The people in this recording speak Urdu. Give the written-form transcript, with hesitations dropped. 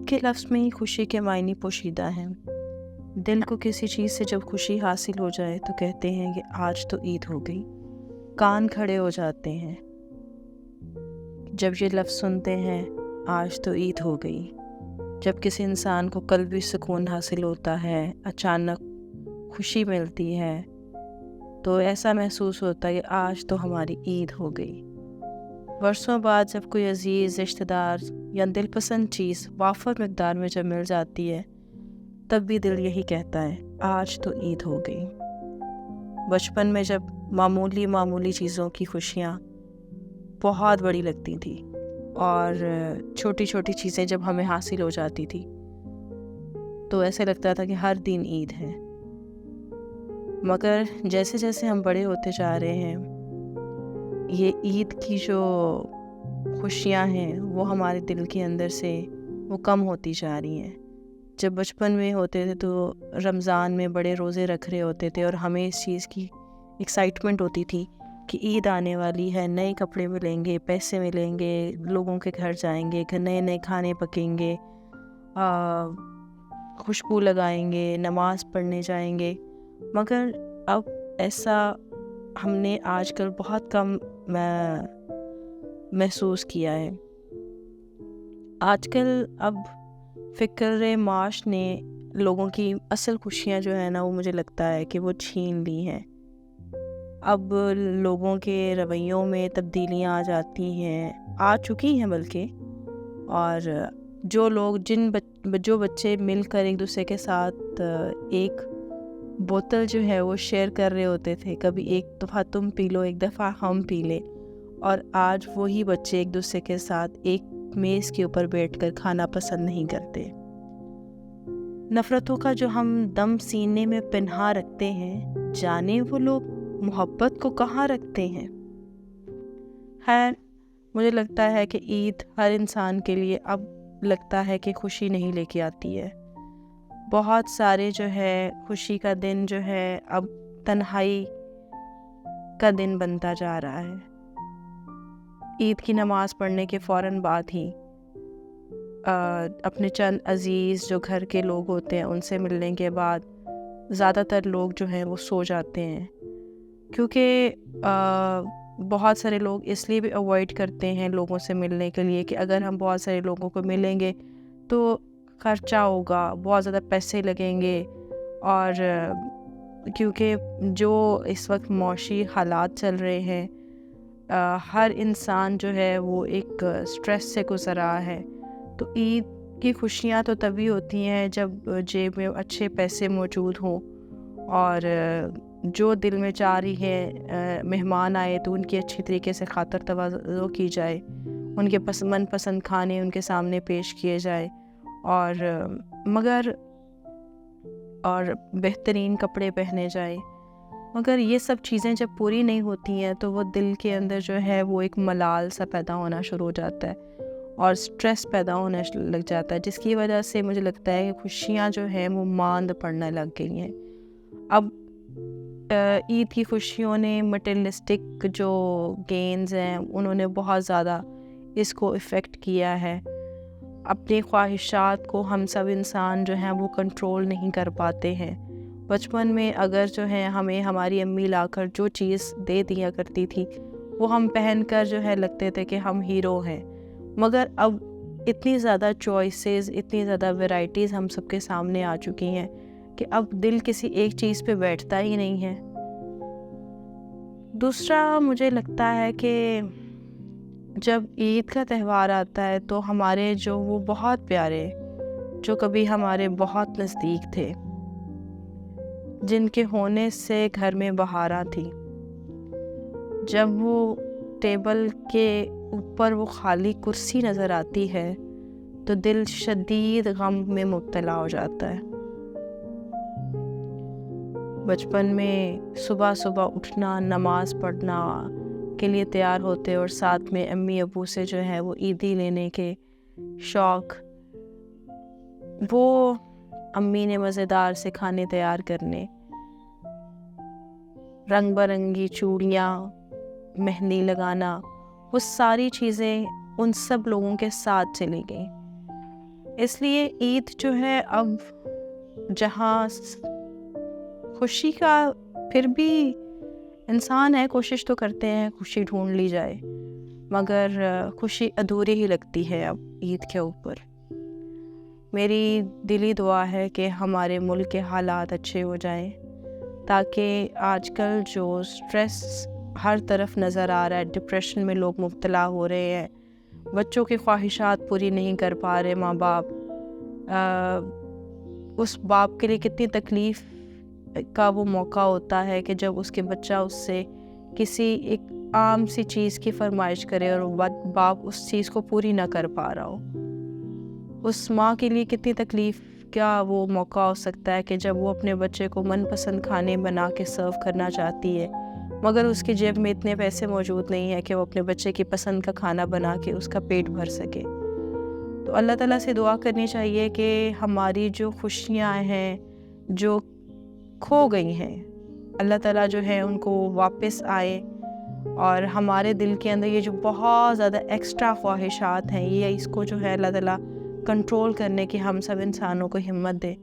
عید کے لفظ میں ہی خوشی کے معنی پوشیدہ ہیں۔ دل کو کسی چیز سے جب خوشی حاصل ہو جائے تو کہتے ہیں کہ آج تو عید ہو گئی، کان کھڑے ہو جاتے ہیں جب یہ لفظ سنتے ہیں، آج تو عید ہو گئی۔ جب کسی انسان کو قلبی سکون حاصل ہوتا ہے، اچانک خوشی ملتی ہے، تو ایسا محسوس ہوتا ہے کہ آج تو ہماری عید ہو گئی۔ برسوں بعد جب کوئی عزیز، رشتہ دار یا دل پسند چیز وافر مقدار میں جب مل جاتی ہے، تب بھی دل یہی کہتا ہے آج تو عید ہو گئی۔ بچپن میں جب معمولی چیزوں کی خوشیاں بہت بڑی لگتی تھی اور چھوٹی چھوٹی چیزیں جب ہمیں حاصل ہو جاتی تھی تو ایسے لگتا تھا کہ ہر دن عید ہے۔ مگر جیسے جیسے ہم بڑے ہوتے جا رہے ہیں، یہ عید کی جو خوشیاں ہیں وہ ہمارے دل کے اندر سے وہ کم ہوتی جا رہی ہیں۔ جب بچپن میں ہوتے تھے تو رمضان میں بڑے روزے رکھ رہے ہوتے تھے اور ہمیں اس چیز کی ایکسائٹمنٹ ہوتی تھی کہ عید آنے والی ہے، نئے کپڑے ملیں گے، پیسے ملیں گے، لوگوں کے گھر جائیں گے، نئے نئے کھانے پکیں گے، خوشبو لگائیں گے، نماز پڑھنے جائیں گے۔ مگر اب ایسا ہم نے آج کل بہت کم محسوس کیا ہے۔ آج کل اب فکر معاش نے لوگوں کی اصل خوشیاں جو ہے نا، وہ مجھے لگتا ہے کہ وہ چھین لی ہیں۔ اب لوگوں کے رویوں میں تبدیلیاں آ جاتی ہیں، آ چکی ہیں بلکہ، اور جو بچے مل کر ایک دوسرے کے ساتھ ایک بوتل جو ہے وہ شیئر کر رہے ہوتے تھے، کبھی ایک دفعہ تم پی لو، ایک دفعہ ہم پی لیں، اور آج وہی بچے ایک دوسرے کے ساتھ ایک میز کے اوپر بیٹھ کر کھانا پسند نہیں کرتے۔ نفرتوں کا جو ہم دم سینے میں پنہا رکھتے ہیں، جانے وہ لوگ محبت کو کہاں رکھتے ہیں۔ خیر، مجھے لگتا ہے کہ عید ہر انسان کے لیے اب لگتا ہے کہ خوشی نہیں لے کے آتی ہے۔ بہت سارے جو ہے خوشی کا دن جو ہے اب تنہائی کا دن بنتا جا رہا ہے۔ عید کی نماز پڑھنے کے فوراً بعد ہی اپنے چند عزیز جو گھر کے لوگ ہوتے ہیں ان سے ملنے کے بعد زیادہ تر لوگ جو ہیں وہ سو جاتے ہیں، کیونکہ بہت سارے لوگ اس لیے بھی اوائڈ کرتے ہیں لوگوں سے ملنے کے لیے کہ اگر ہم بہت سارے لوگوں کو ملیں گے تو خرچہ ہوگا، بہت زیادہ پیسے لگیں گے، اور کیونکہ جو اس وقت معاشی حالات چل رہے ہیں، ہر انسان جو ہے وہ ایک سٹریس سے گزر رہا ہے۔ تو عید کی خوشیاں تو تبھی ہوتی ہیں جب جیب میں اچھے پیسے موجود ہوں، اور جو دل میں چاہ رہی ہے مہمان آئے تو ان کی اچھی طریقے سے خاطر تواضع کی جائے، ان کے من پسند کھانے ان کے سامنے پیش کیے جائے، اور بہترین کپڑے پہنے جائے۔ مگر یہ سب چیزیں جب پوری نہیں ہوتی ہیں تو وہ دل کے اندر جو ہے وہ ایک ملال سا پیدا ہونا شروع ہو جاتا ہے اور سٹریس پیدا ہونے لگ جاتا ہے، جس کی وجہ سے مجھے لگتا ہے کہ خوشیاں جو ہیں وہ ماند پڑنے لگ گئی ہیں۔ اب عید کی خوشیوں نے مٹیریلسٹک جو گینز ہیں انہوں نے بہت زیادہ اس کو افیکٹ کیا ہے۔ اپنی خواہشات کو ہم سب انسان جو ہیں وہ کنٹرول نہیں کر پاتے ہیں۔ بچپن میں اگر جو ہے ہمیں ہماری امی لا کر جو چیز دے دیا کرتی تھی وہ ہم پہن کر جو ہے لگتے تھے کہ ہم ہیرو ہیں، مگر اب اتنی زیادہ چوائسیز، اتنی زیادہ ویرائٹیز ہم سب کے سامنے آ چکی ہیں کہ اب دل کسی ایک چیز پہ بیٹھتا ہی نہیں ہے۔ دوسرا مجھے لگتا ہے کہ جب عید کا تہوار آتا ہے تو ہمارے جو وہ بہت پیارے، جو کبھی ہمارے بہت نزدیک تھے، جن کے ہونے سے گھر میں بہاریں تھی، جب وہ ٹیبل کے اوپر وہ خالی کرسی نظر آتی ہے تو دل شدید غم میں مبتلا ہو جاتا ہے۔ بچپن میں صبح صبح اٹھنا، نماز پڑھنا کے لیے تیار ہوتے اور ساتھ میں امی ابو سے جو ہے وہ عیدی لینے کے شوق، وہ امی نے مزیدار سے کھانے تیار کرنے، رنگ برنگی چوڑیاں، مہندی لگانا، وہ ساری چیزیں ان سب لوگوں کے ساتھ چلی گئیں۔ اس لیے عید جو ہے اب جہاں خوشی کا پھر بھی انسان ہے، کوشش تو کرتے ہیں خوشی ڈھونڈ لی جائے، مگر خوشی ادھوری ہی لگتی ہے اب عید کے اوپر۔ میری دلی دعا ہے کہ ہمارے ملک کے حالات اچھے ہو جائیں، تاکہ آج کل جو سٹریس ہر طرف نظر آ رہا ہے، ڈپریشن میں لوگ مبتلا ہو رہے ہیں، بچوں کی خواہشات پوری نہیں کر پا رہے ماں باپ، اس باپ کے لیے کتنی تکلیف کا وہ موقع ہوتا ہے کہ جب اس کے بچہ اس سے کسی ایک عام سی چیز کی فرمائش کرے اور باپ اس چیز کو پوری نہ کر پا رہا ہو۔ اس ماں کے لیے کتنی تکلیف کا وہ موقع ہو سکتا ہے کہ جب وہ اپنے بچے کو من پسند کھانے بنا کے سرو کرنا چاہتی ہے، مگر اس کی جیب میں اتنے پیسے موجود نہیں ہیں کہ وہ اپنے بچے کی پسند کا کھانا بنا کے اس کا پیٹ بھر سکے۔ تو اللہ تعالیٰ سے دعا کرنی چاہیے کہ ہماری جو خوشیاں ہیں جو کھو گئی ہیں، اللہ تعالیٰ جو ہے ان کو واپس آئے، اور ہمارے دل کے اندر یہ جو بہت زیادہ ایکسٹرا خواہشات ہیں، یہ اس کو جو ہے اللہ تعالیٰ کنٹرول کرنے کی ہم سب انسانوں کو ہمت دے۔